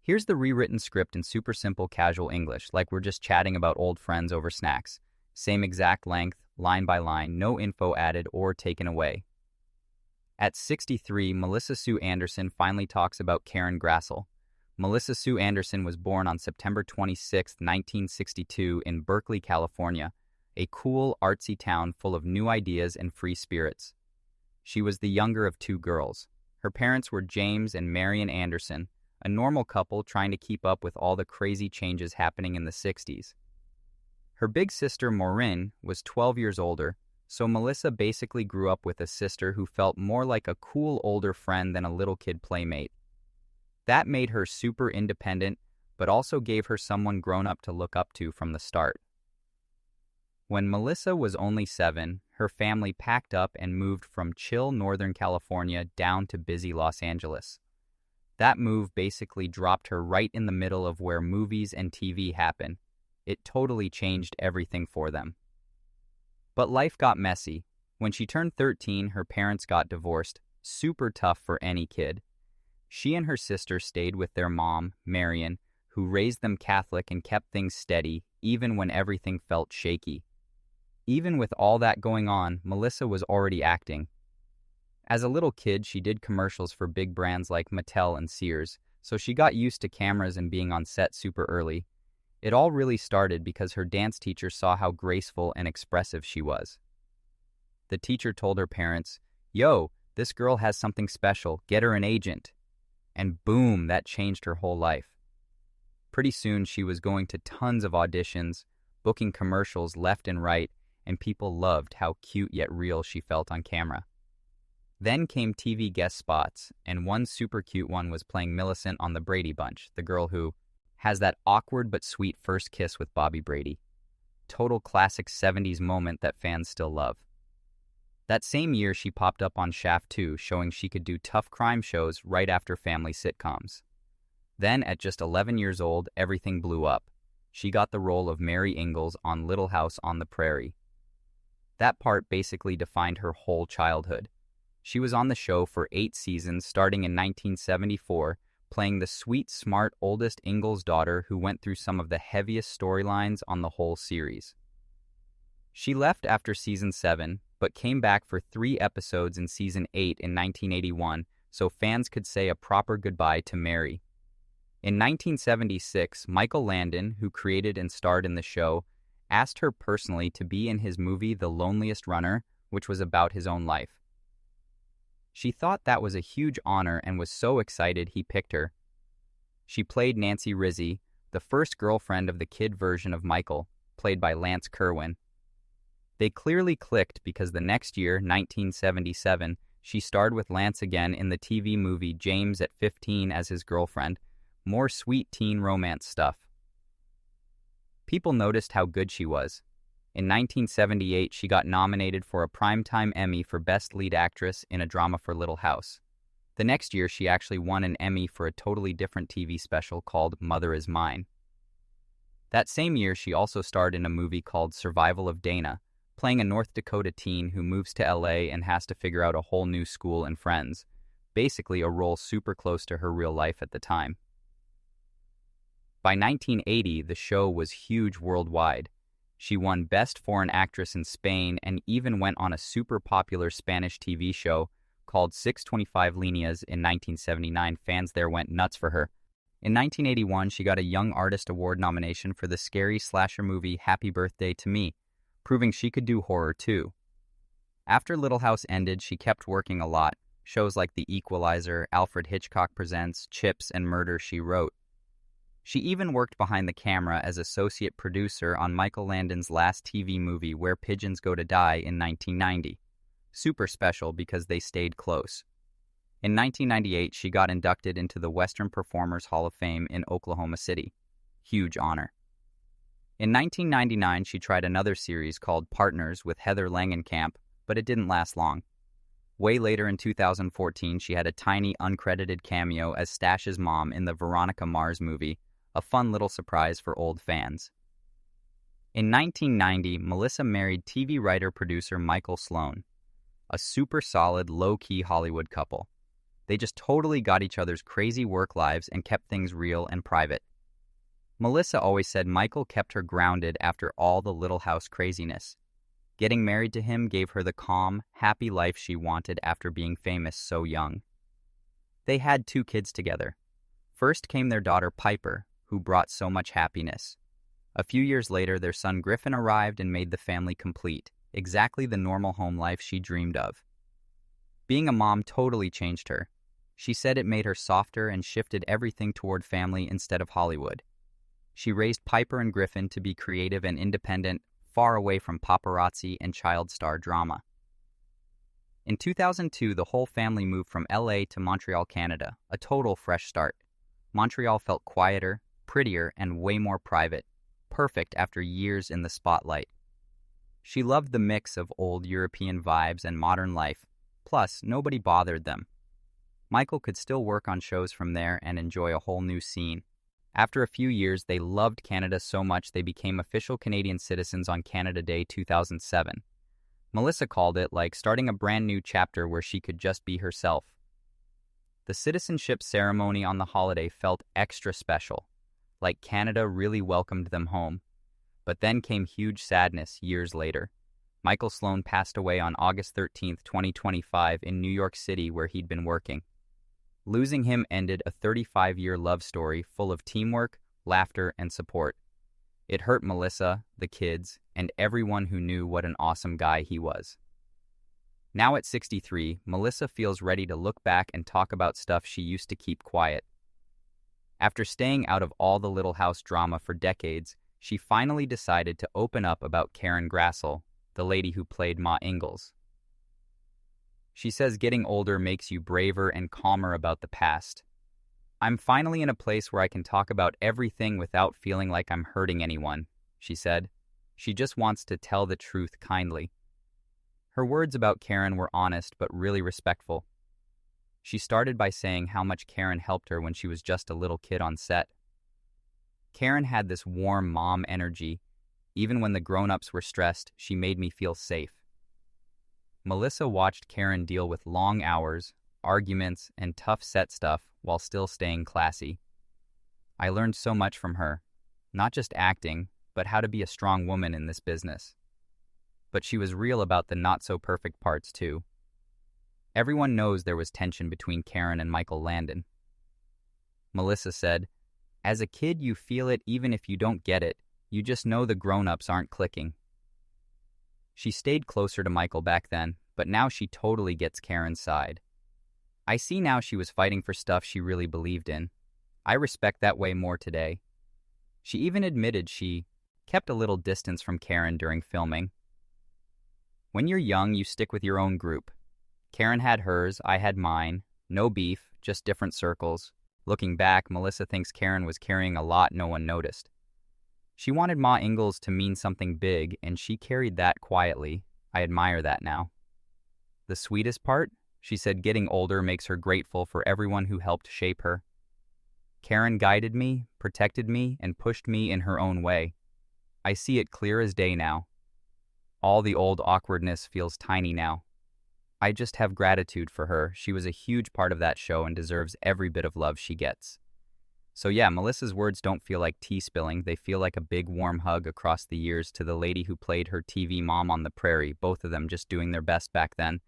Here's the rewritten script in super simple casual English, like we're just chatting about old friends over snacks. Same exact length, line by line, no info added or taken away. At 63, Melissa Sue Anderson finally talks about Karen Grassle. Melissa Sue Anderson was born on September 26, 1962 in Berkeley, California, a cool, artsy town full of new ideas and free spirits. She was the younger of two girls. Her parents were James and Marian Anderson, a normal couple trying to keep up with all the crazy changes happening in the 60s. Her big sister Maureen was 12 years older, so Melissa basically grew up with a sister who felt more like a cool older friend than a little kid playmate. That made her super independent, but also gave her someone grown up to look up to from the start. When Melissa was only 7, her family packed up and moved from chill Northern California down to busy Los Angeles. That move basically dropped her right in the middle of where movies and TV happen. It totally changed everything for them. But life got messy. When she turned 13, her parents got divorced. Super tough for any kid. She and her sister stayed with their mom, Marian, who raised them Catholic and kept things steady, even when everything felt shaky. Even with all that going on, Melissa was already acting. As a little kid, she did commercials for big brands like Mattel and Sears, so she got used to cameras and being on set super early. It all really started because her dance teacher saw how graceful and expressive she was. The teacher told her parents, "Yo, this girl has something special, get her an agent." And boom, that changed her whole life. Pretty soon, she was going to tons of auditions, booking commercials left and right, and people loved how cute yet real she felt on camera. Then came TV guest spots, and one super cute one was playing Millicent on The Brady Bunch, the girl who has that awkward but sweet first kiss with Bobby Brady. Total classic 70s moment that fans still love. That same year, she popped up on Shaft 2, showing she could do tough crime shows right after family sitcoms. Then, at just 11 years old, everything blew up. She got the role of Mary Ingalls on Little House on the Prairie. That part basically defined her whole childhood. She was on the show for 8 seasons, starting in 1974, playing the sweet, smart, oldest Ingalls daughter who went through some of the heaviest storylines on the whole series. She left after season 7, but came back for 3 episodes in season 8 in 1981, so fans could say a proper goodbye to Mary. In 1976, Michael Landon, who created and starred in the show, asked her personally to be in his movie The Loneliest Runner, which was about his own life. She thought that was a huge honor and was so excited he picked her. She played Nancy Rizzi, the first girlfriend of the kid version of Michael, played by Lance Kerwin. They clearly clicked because the next year, 1977, she starred with Lance again in the TV movie James at 15 as his girlfriend, more sweet teen romance stuff. People noticed how good she was. In 1978, she got nominated for a Primetime Emmy for Best Lead Actress in a Drama for Little House. The next year, she actually won an Emmy for a totally different TV special called Mother Is Mine. That same year, she also starred in a movie called Survival of Dana, playing a North Dakota teen who moves to LA and has to figure out a whole new school and friends, basically a role super close to her real life at the time. By 1980, the show was huge worldwide. She won Best Foreign Actress in Spain and even went on a super popular Spanish TV show called 625 Líneas in 1979. Fans there went nuts for her. In 1981, she got a Young Artist Award nomination for the scary slasher movie Happy Birthday to Me, proving she could do horror too. After Little House ended, she kept working a lot. Shows like The Equalizer, Alfred Hitchcock Presents, Chips, and Murder, She Wrote. She even worked behind the camera as associate producer on Michael Landon's last TV movie Where Pigeons Go to Die in 1990. Super special because they stayed close. In 1998, she got inducted into the Western Performers Hall of Fame in Oklahoma City. Huge honor. In 1999, she tried another series called Partners with Heather Langenkamp, but it didn't last long. Way later in 2014, she had a tiny uncredited cameo as Stash's mom in the Veronica Mars movie, a fun little surprise for old fans. In 1990, Melissa married TV writer-producer Michael Sloan, a super solid, low-key Hollywood couple. They just totally got each other's crazy work lives and kept things real and private. Melissa always said Michael kept her grounded after all the Little House craziness. Getting married to him gave her the calm, happy life she wanted after being famous so young. They had 2 kids together. First came their daughter Piper, who brought so much happiness. A few years later, their son Griffin arrived and made the family complete, exactly the normal home life she dreamed of. Being a mom totally changed her. She said it made her softer and shifted everything toward family instead of Hollywood. She raised Piper and Griffin to be creative and independent, far away from paparazzi and child star drama. In 2002, the whole family moved from LA to Montreal, Canada, a total fresh start. Montreal felt quieter, prettier, and way more private, perfect after years in the spotlight. She loved the mix of old European vibes and modern life, plus nobody bothered them. Michael could still work on shows from there and enjoy a whole new scene. After a few years, they loved Canada so much they became official Canadian citizens on Canada Day 2007. Melissa called it like starting a brand new chapter where she could just be herself. The citizenship ceremony on the holiday felt extra special, like Canada really welcomed them home. But then came huge sadness years later. Michael Sloan passed away on August 13, 2025 in New York City where he'd been working. Losing him ended a 35-year love story full of teamwork, laughter, and support. It hurt Melissa, the kids, and everyone who knew what an awesome guy he was. Now at 63, Melissa feels ready to look back and talk about stuff she used to keep quiet. After staying out of all the Little House drama for decades, she finally decided to open up about Karen Grassle, the lady who played Ma Ingalls. She says getting older makes you braver and calmer about the past. I'm finally in a place where I can talk about everything without feeling like I'm hurting anyone, she said. She just wants to tell the truth kindly. Her words about Karen were honest but really respectful. She started by saying how much Karen helped her when she was just a little kid on set. Karen had this warm mom energy. Even when the grown-ups were stressed, she made me feel safe. Melissa watched Karen deal with long hours, arguments, and tough set stuff while still staying classy. I learned so much from her, not just acting, but how to be a strong woman in this business. But she was real about the not-so-perfect parts, too. Everyone knows there was tension between Karen and Michael Landon. Melissa said, "As a kid, you feel it even if you don't get it. You just know the grown-ups aren't clicking." She stayed closer to Michael back then, but now she totally gets Karen's side. I see now she was fighting for stuff she really believed in. I respect that way more today. She even admitted she kept a little distance from Karen during filming. When you're young, you stick with your own group. Karen had hers, I had mine. No beef, just different circles. Looking back, Melissa thinks Karen was carrying a lot no one noticed. She wanted Ma Ingalls to mean something big, and she carried that quietly. I admire that now. The sweetest part? She said getting older makes her grateful for everyone who helped shape her. Karen guided me, protected me, and pushed me in her own way. I see it clear as day now. All the old awkwardness feels tiny now. I just have gratitude for her. She was a huge part of that show and deserves every bit of love she gets. So yeah, Melissa's words don't feel like tea spilling. They feel like a big warm hug across the years to the lady who played her TV mom on the Prairie, both of them just doing their best back then.